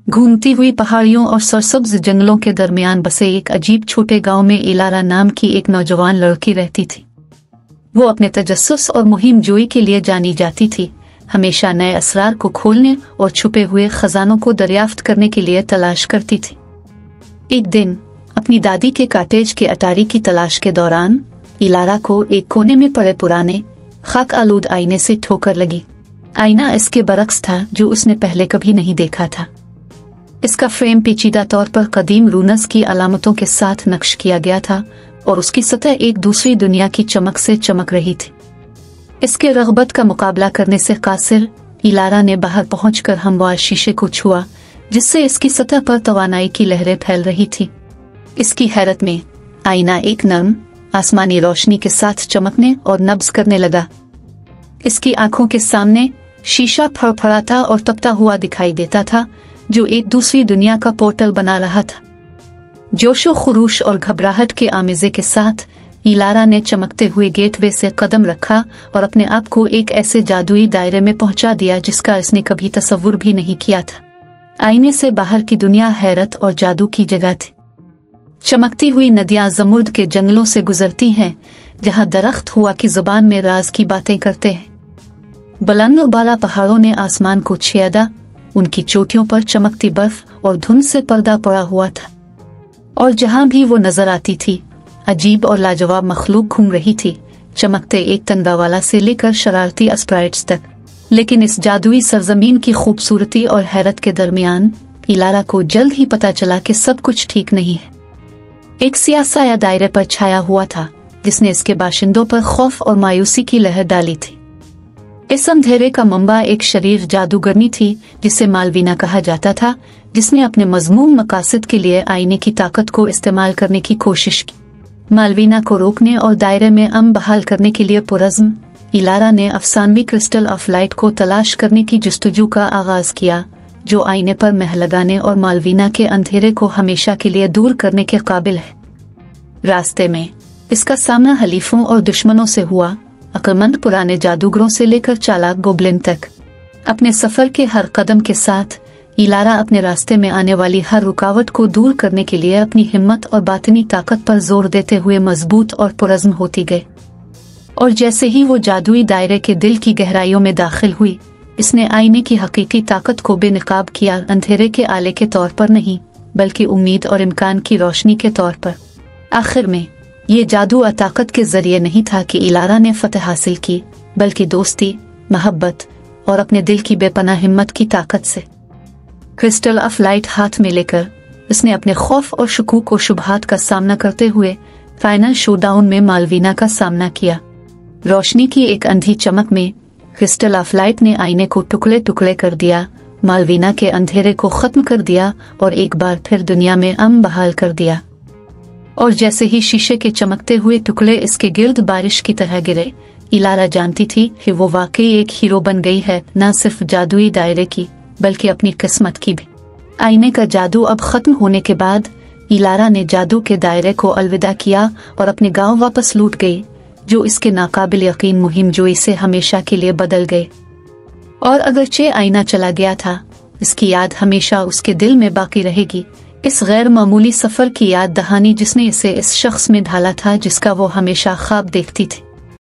घूमती हुई पहाड़ियों और सरसब्ज जंगलों के दरमियान बसे एक अजीब छोटे गांव में इलारा नाम की एक नौजवान लड़की रहती थी। वो अपने तजस्सुस और मुहिम जोई के लिए जानी जाती थी, हमेशा नए असरार को खोलने और छुपे हुए खजानों को दरियाफ्त करने के लिए तलाश करती थी। एक दिन अपनी दादी के कॉटेज के अटारी की तलाश के दौरान इलारा को एक कोने में पड़े पुराने खाक आलूद आईने से ठोकर लगी। आईना इसके बरक्स था जो उसने पहले कभी नहीं देखा था। इसका फ्रेम पेचीदा तौर पर कदीम रूनस की अलामतों के साथ नक्श किया गया था और उसकी सतह एक दूसरी दुनिया की चमक से चमक रही थी। इसके रग़बत का मुकाबला करने से कासिर इलारा ने बाहर पहुंचकर हमवार शीशे को छुआ, जिससे इसकी सतह पर तवानाई की लहरें फैल रही थी। इसकी हैरत में आईना एक नर्म आसमानी रोशनी के साथ चमकने और नब्ज करने लगा। इसकी आंखों के सामने शीशा फड़फड़ाता और तपता हुआ दिखाई देता था, जो एक दूसरी दुनिया का पोर्टल बना रहा था। जोशो खुरूश और घबराहट के आमेजे के साथ इलारा ने चमकते हुए गेटवे से कदम रखा और अपने आप को एक ऐसे जादुई दायरे में पहुंचा दिया जिसका इसने कभी तसव्वुर भी नहीं किया था। आईने से बाहर की दुनिया हैरत और जादू की जगह थी। चमकती हुई नदियां ज़मुर्द के जंगलों से गुजरती हैं, जहां दरख्त हुआ की जुबान में राज की बातें करते हैं। बुलंद और बाला पहाड़ों ने आसमान को छेदा, उनकी चोटियों पर चमकती बर्फ और धुंध से पर्दा पड़ा हुआ था। और जहां भी वो नजर आती थी, अजीब और लाजवाब मखलूक घूम रही थी, चमकते एक तंगावाला से लेकर शरारती स्प्राइट्स तक। लेकिन इस जादुई सरजमीन की खूबसूरती और हैरत के दरमियान इलारा को जल्द ही पता चला कि सब कुछ ठीक नहीं है। एक सियासा दायरे पर छाया हुआ था, जिसने इसके बाशिंदों पर खौफ और मायूसी की लहर डाली थी। इस अंधेरे का मंबा एक शरीर जादूगरनी थी, जिसे मालवीना कहा जाता था, जिसने अपने मज़मूम मकासद के लिए आईने की ताकत को इस्तेमाल करने की कोशिश की। मालवीना को रोकने और दायरे में अमन बहाल करने के लिए पुरज़्म इलारा ने अफसानवी क्रिस्टल ऑफ लाइट को तलाश करने की जस्तजू का आगाज किया, जो आईने पर मेह लगाने और मालवीना के अंधेरे को हमेशा के लिए दूर करने के काबिल है। रास्ते में इसका सामना हलीफों और दुश्मनों से हुआ, अक्लमंद पुराने जादूगरों से लेकर चालाक गोबलिन तक। अपने सफर के हर कदम के साथ इलारा अपने रास्ते में आने वाली हर रुकावट को दूर करने के लिए अपनी हिम्मत और बातनी ताकत पर जोर देते हुए मजबूत और पुरज़्म होती गई। और जैसे ही वो जादुई दायरे के दिल की गहराइयों में दाखिल हुई, इसने आईने की हकीकी ताकत को बेनकाब किया, अंधेरे के आले के तौर पर नहीं, बल्कि उम्मीद और इम्कान की रोशनी के तौर पर। आखिर में ये जादू ताकत के जरिए नहीं था कि इलारा ने फतह हासिल की, बल्कि दोस्ती, मोहब्बत और अपने दिल की बेपनाह हिम्मत की ताकत से। क्रिस्टल ऑफ लाइट हाथ में लेकर उसने अपने खौफ और शकूक और शुबहात का सामना करते हुए फाइनल शोडाउन में मालवीना का सामना किया। रोशनी की एक अंधी चमक में क्रिस्टल ऑफ लाइट ने आईने को टुकड़े टुकड़े कर दिया, मालवीना के अंधेरे को खत्म कर दिया और एक बार फिर दुनिया में अमन बहाल कर दिया। और जैसे ही शीशे के चमकते हुए टुकड़े इसके गिर्द बारिश की तरह गिरे, इलारा जानती थी कि वो वाकई एक हीरो बन गई है, न सिर्फ जादुई दायरे की बल्कि अपनी किस्मत की भी। आईने का जादू अब खत्म होने के बाद इलारा ने जादू के दायरे को अलविदा किया और अपने गांव वापस लौट गई, जो इसके नाकाबिल यकीन मुहिम जोई से हमेशा के लिए बदल गए। और अगरचे आईना चला गया था, इसकी याद हमेशा उसके दिल में बाकी रहेगी, इस गैर मामूली सफर की याद दहानी जिसने इसे इस शख्स में ढाला था जिसका वो हमेशा ख्वाब देखती थी।